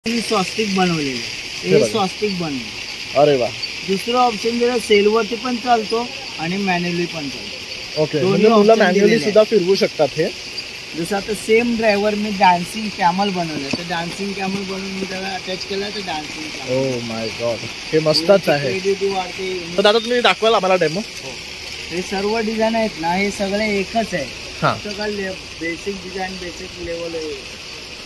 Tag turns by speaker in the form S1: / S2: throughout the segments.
S1: स्वास्तिक बनवलेले, हे स्वास्तिक बनवले।
S2: अरे वा।
S1: दुसरं ऑप्शन दिलं सेलवरती पण चालतो आणि मॅन्युअली पण चालतो।
S2: ओके, म्हणजे मुलं मॅन्युअली सुद्धा फिरवू शकतात हे।
S1: जसं आता सेम ड्रायव्हर मी डान्सिंग कॅमल बनवलं, तर डान्सिंग कॅमल बनवून मी त्याला अटॅच केला तर डान्सिंग।
S2: ओ माय गॉड, हे मस्तच आहे। तर दादा तुम्ही दाखवाल आम्हाला डेमो?
S1: हे सर्व डिझाईन आहेत ना, हे सगळे एकच आहे।
S2: हां,
S1: बेसिक डिझाईन, बेसिक लेवल आहे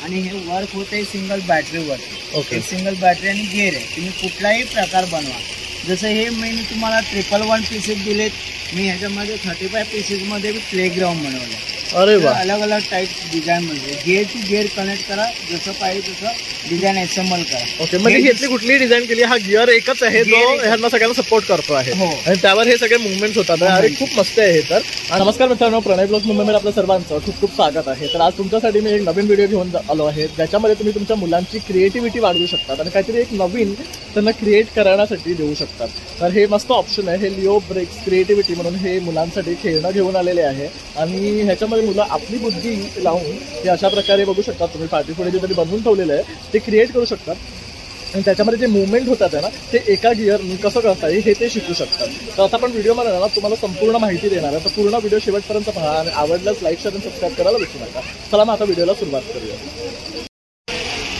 S1: आणि हे वर्क होते सिंगल बॅटरीवर।
S2: ओके,
S1: सिंगल बॅटरी आणि गिअर आहे। तुम्ही कुठलाही प्रकार बनवा। जसं हे मी तुम्हाला 111 पीसेस दिलेत, मी ह्याच्यामध्ये 35 पीसेसमध्ये प्ले ग्राउंड बनवलं।
S2: अरे वा।
S1: अलग अलग टाइप डिझाईन मध्ये गिअर टू गिअर कनेक्ट करा, जसं पाहिजे तसं डिझाईन असेंबल करा।
S2: ओके, म्हणजे ह्यातली कुठली डिझाईन केली, हा गिअर एकच आहे जो ह्यांना सगळ्यांना सपोर्ट करतो आहे आणि त्यावर हे सगळे मुवमेंट्स होतात। अरे खूप मस्त आहे हे। तर नमस्कार मित्रांनो, प्रणय ब्लॉग्स मुंबईमध्ये आपल्या सर्वांचं खूप खूप स्वागत आहे। तर आज तुमच्यासाठी मी एक नवीन व्हिडिओ घेऊन आलो आहे, ज्याच्यामध्ये तुम्ही तुमच्या मुलांची क्रिएटिव्हिटी वाढवू शकतात आणि काहीतरी एक नवीन त्यांना क्रिएट करण्यासाठी देऊ शकतात। तर हे मस्त ऑप्शन आहे, हे लिओ ब्रिक्स क्रिएटिव्हिटी म्हणून हे मुलांसाठी खेळणं घेऊन आलेले आहे आणि ह्याच्यामध्ये मुलं आपली बुद्धी लावून हे अशा प्रकारे बघू शकतात। तुम्ही पाठी पुढे जे तरी बनवून ठेवलेलं आहे ते क्रिएट करू शकतात आणि त्याच्यामध्ये जे मुवमेंट होतात ना, ते एका गिअरनी कसं करता येईल हे ते शिकू शकतात। तर आता आपण व्हिडिओमध्ये ना तुम्हाला संपूर्ण माहिती देणार आहे, तर पूर्ण व्हिडिओ शेवटपर्यंत पहा आणि आवडल्यास लाईक शेअर आणि सबस्क्राईब करायला विसरू नका। चला मग आता व्हिडिओला सुरुवात करूया।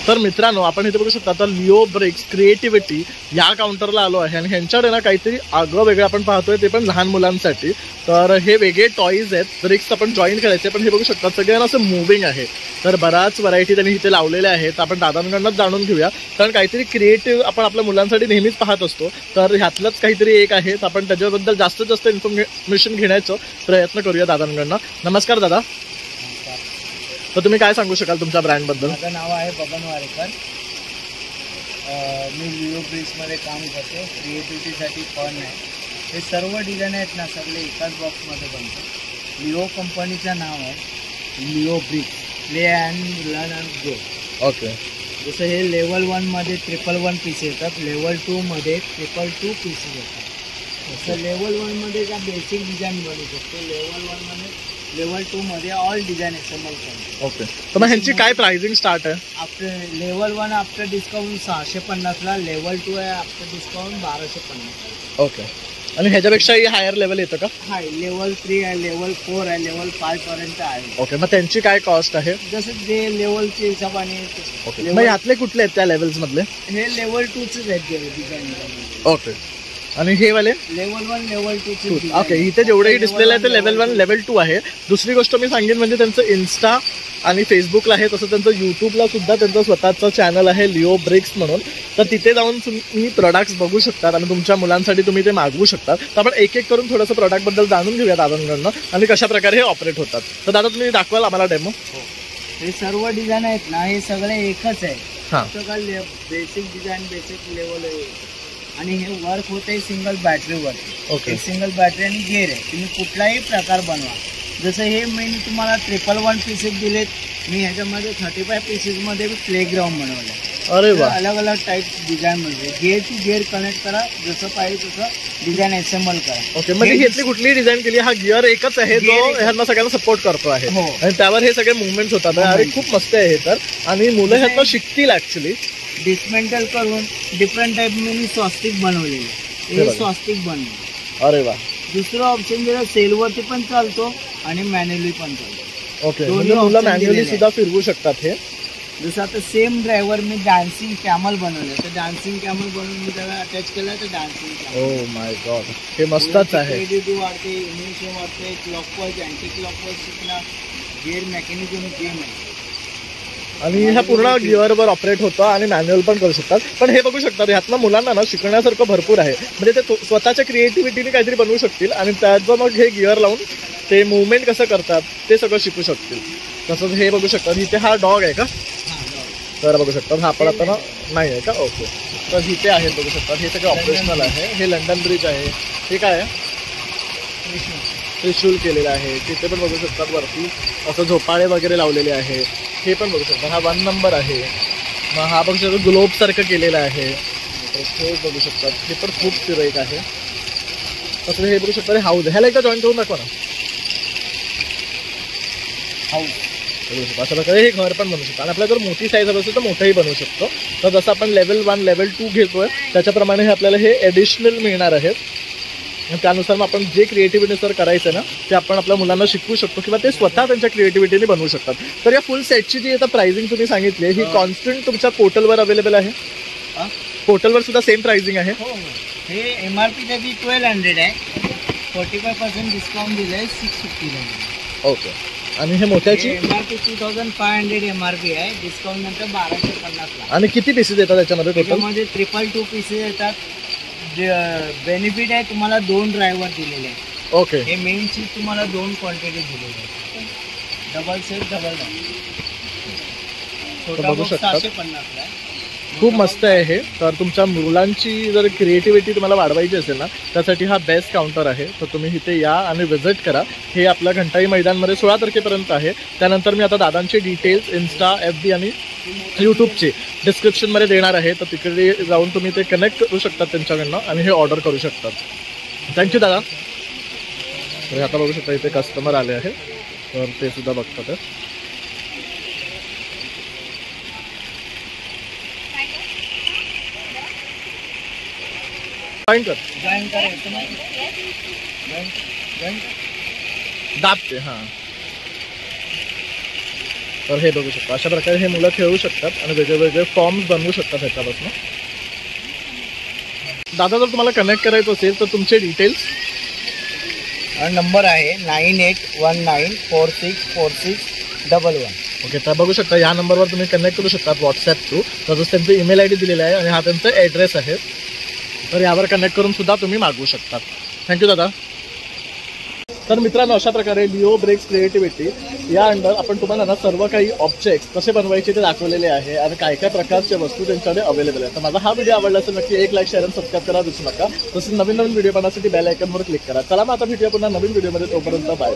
S2: तर मित्रांनो, आपण इथे बघू शकता आता लिओ ब्रिक्स क्रिएटिव्हिटी या काउंटरला आलो आहे आणि ह्यांच्याकडे ना काहीतरी आगळं वेगळं आपण पाहतोय, ते पण लहान मुलांसाठी। तर हे वेगळे टॉईज आहेत, ब्रिक्स आपण जॉईन करायचे, पण हे बघू शकता सगळ्यांना असं मुव्हिंग आहे। तर बराच व्हरायटी त्यांनी इथे लावलेल्या आहेत, आपण दादांकडूनच जाणून घेऊया, कारण काहीतरी क्रिएटिव्ह आपण आपल्या मुलांसाठी नेहमीच पाहत असतो। तर ह्यातलंच काहीतरी एक आहे, तर आपण त्याच्याबद्दल जास्तीत जास्त इन्फॉर्मेशन घेण्याचा प्रयत्न करूया दादांकडनं। नमस्कार दादा, तर तुम्ही काय सांगू शकाल तुमच्या ब्रँडबद्दल?
S1: माझं नाव आहे बबन वारेकर, मी लिओ ब्रिक्समध्ये काम करतो, क्रिएटिव्हिटीसाठी पण आहे। हे सर्व डिझाईन आहेत ना, सगळे एकाच बॉक्समध्ये बनतात। लिओ कंपनीचं नाव आहे Leo bricks, play and learn and grow.
S2: Okay,
S1: जसं हे लेवल 1 मध्ये 111 पीस येतात, लेवल 2 मध्ये 222 पीसेस येतात। जसं लेवल 1 मध्ये का बेसिक डिझाईन बनवू शकतो, लेवल 1 मध्ये लेवल 2 मध्ये ऑल डिझाईन असेंबल करतो।
S2: ओके, तर मग ह्यांची काय प्राइसिंग स्टार्ट आहे?
S1: आफ्टर लेवल 1 आफ्टर डिस्काउंट 650 ला, लेवल 2 आहे आफ्टर डिस्काउंट 1250।
S2: ओके, आणि ह्याच्यापेक्षाही हायर लेवल येतं का?
S1: हा, लेवल 3 आहे, लेवल 4 आहे, लेवल 5 पर्यंत आहे।
S2: ओके, मग त्यांची काय कॉस्ट आहे?
S1: जसं जे लेवलच्या हिशोबाने।
S2: ओके, मग ह्यातले कुठले आहेत त्या लेवल्स मधले?
S1: हे लेवल 2च आहेत डिझाईन।
S2: ओके, आणि हे वाले
S1: लेवल 1 लेवल 2चे।
S2: ओके, इथे जेवढेही डिस्प्ले आहे ते लेवल 1 लेवल 2 आहे। दुसरी गोष्ट मी सांगेन म्हणजे त्यांचं इन्स्टा आणि फेसबुकला आहे, तसं त्यांचं यूट्यूबला सुद्धा त्यांचं स्वतःचं चॅनल आहे लिओ ब्रिक्स म्हणून। तर तिथे जाऊन तुम्ही प्रोडक्ट्स बघू शकतात आणि तुमच्या मुलांसाठी तुम्ही ते मागवू शकतात। तर आपण एक एक करून थोडंसं प्रोडक्टबद्दल जाणून घेऊया दादांकडनं आणि कशा प्रकारे हे ऑपरेट होतात। तर दादा तुम्ही दाखवाल आम्हाला डेमो?
S1: हे सर्व डिझाईन आहेत ना, हे सगळे एकच आहे।
S2: हां,
S1: बेसिक डिझाईन, बेसिक लेवल आहे आणि हे वर्क होते सिंगल बॅटरीवर।
S2: ओके,
S1: सिंगल बॅटरी आणि गिअर आहे। तुम्ही कुठलाही प्रकार बनवा। जसं हे मी तुम्हाला 111 पीसेस दिलेत, मी ह्याच्यामध्ये 35 पीसेसमध्ये प्ले ग्राउंड बनवलं।
S2: अरे वा।
S1: अलग अलग टाइप डिझाईन मध्ये गिअर टू गिअर कनेक्ट करा, जसं पाहिजे तसं डिझाईन असेंबल करा।
S2: ओके, म्हणजे ह्यातली कुठली डिझाईन केली, हा गिअर एकच आहे जो ह्यांना सगळ्यांना सपोर्ट करतो आहे आणि त्यावर हे सगळे मुवमेंट्स होतात। अरे खूप मस्त आहे हे। तर आणि मुलं ह्यातनं शिकतील ऍक्च्युली।
S1: डिस्मेंटल करून डिफरंट टाइप मी स्वास्तिक बनवलेले, हे स्वास्तिक बनवले।
S2: अरे वा।
S1: दुसरं ऑप्शन दिलं सेलवरती पण चालतो आणि मॅन्युअली पण चालतो।
S2: ओके, म्हणजे मुलं मॅन्युअली सुद्धा फिरवू शकतात हे।
S1: जसं आता सेम ड्रायव्हर मी डान्सिंग कॅमल बनवलं, तर डान्सिंग कॅमल बनवून मी त्याला अटॅच केला तर डान्सिंग।
S2: ओ माय गॉड, हे मस्तच आहे।
S1: क्रिएटिव्हिटी वाढते, इमेजिनेशन वाढते, क्लॉकवाईज अँटी क्लॉकवाईज शिकणं, गिअर मेकॅनिझम गेम आहे
S2: आणि ह्या पूर्ण गिअरवर ऑपरेट होतं आणि मॅन्युअल पण करू शकतात। पण हे बघू शकतात ह्यातनं मुलांना ना शिकण्यासारखं भरपूर आहे, म्हणजे ते स्वतःच्या क्रिएटिव्हिटीने काहीतरी बनवू शकतील आणि त्याचं मग हे गिअर लावून ते मुवमेंट कसं करतात ते सगळं शिकू शकतील। तसंच हे बघू शकतात, इथे हा डॉग आहे का? तर बघू शकतात हा आपण आता नाही आहे का? ओके, तर इथे आहेत बघू शकतात, हे सगळं ऑपरेशनल आहे। हे लंडन ब्रिज आहे, हे काय आहे? त्रिशूल केलेलं आहे। तिथे पण बघू शकतात वरती असं झोपाळे वगैरे लावलेले आहे, हे पण बघू शकतात। हा 1 नंबर आहे, मग हा बघू शकतो ग्लोब सारखं केलेलं आहे, हे बघू शकतात, हे पण खूप सुरेख आहे। तसं हे बघू शकतात हाऊस, ह्याला एकदा जॉईन करून दाखवा ना।
S1: हाऊस
S2: अशा प्रकारे हे घर पण बनवू शकतो आणि आपल्याला जर मोठी साईज हवी असेल तर मोठंही बनवू शकतो. तर जसं आपण लेवल 1 लेवल 2 घेतोय त्याच्याप्रमाणे हे आपल्याला हे ॲडिशनल मिळणार आहे. त्यानुसार मग आपण जे क्रिएटिव्हिटी सर करायचं ना ते आपण आपल्या मुलांना शिकवू शकतो किंवा ते स्वतः त्यांच्या क्रिएटिव्हिटीने बनवू शकतात. तर या फुल सेटची जी आता प्राइसिंग तुम्ही सांगितली ही कॉन्स्टंट तुमच्या पोर्टलवर अवेलेबल आहे. पोर्टलवर सुद्धा सेम प्राइसिंग आहे.
S1: हे MRP त्याची 1200 आहे. 45% डिस्काउंट दिलं आहे 650.
S2: ओके. आणि हे मोठ्याची
S1: MRP 2500 MRP आहे. डिस्काउंट नंतर 1250
S2: आणि किती पीसेस येतात त्याच्यामध्ये टोटल?
S1: त्याच्यामध्ये 222 पीसेस येतात. बेनिफिट आहे तुम्हाला 2 ड्रायव्हर दिलेले आहेत.
S2: ओके.
S1: हे मेन चीज तुम्हाला 2 क्वांटिटी दिलेली आहे. डबल सेट डबल छोटा
S2: बघू शकता.
S1: 750 आहे.
S2: खूप मस्त आहे हे. तर तुमच्या मुलांची जर क्रिएटिव्हिटी तुम्हाला वाढवायची असेल ना त्यासाठी हा बेस्ट काउंटर आहे. तर तुम्ही इथे या आणि व्हिजिट करा. हे आपल्या घंटाई मैदानमध्ये 16 तारखेपर्यंत आहे. त्यानंतर मी आता दादांचे डिटेल्स Insta FB आणि यूट्यूबचे डिस्क्रिप्शनमध्ये देणार आहे. तर तिकडे जाऊन तुम्ही ते कनेक्ट करू शकता त्यांच्याकडनं आणि हे ऑर्डर करू शकतात. थँक्यू दादा. तर आता बघू शकता इथे कस्टमर आले आहे तर ते सुद्धा बघतात.
S1: जॉईन करायचं
S2: दाबते. हां. तर हे बघू शकता अशा प्रकारे हे मुलं खेळू शकतात आणि वेगवेगळे फॉर्म्स बनवू शकतात ह्याच्यापासून. दादा जर तुम्हाला कनेक्ट करायचं असेल तर तुमचे डिटेल्स
S1: नंबर आहे 9819464611.
S2: ओके. तर बघू शकता या नंबरवर तुम्ही कनेक्ट करू शकता व्हॉट्सॲप थ्रू. तसंच त्यांचं ईमेल ID दिलेला आहे आणि हा त्यांचा ॲड्रेस आहे. तर यावर कनेक्ट करून सुद्धा तुम्ही मागवू शकता. थँक्यू दादा. तर मित्रांनो अशा प्रकारे लिओ ब्रेक्स क्रिएटिव्हिटी या अंडर आपण तुम्हाला ना सर्व काही ऑब्जेक्ट्स कसे बनवायचे ते दाखवलेले आहे आणि काय काय प्रकारच्या वस्तू त्यांच्याकडे अवेलेबल आहे. तर माझा हा व्हिडिओ आवडला असेल नक्की 1 लाईक शेअर आणि सबस्क्राईब करा विसरू नका. तसंच नवीन व्हिडिओ पाहण्यासाठी बेल आयकॉनवर क्लिक करा. चला मग आता भेटूया पुन्हा नवीन व्हिडिओमध्ये. तोपर्यंत बाय.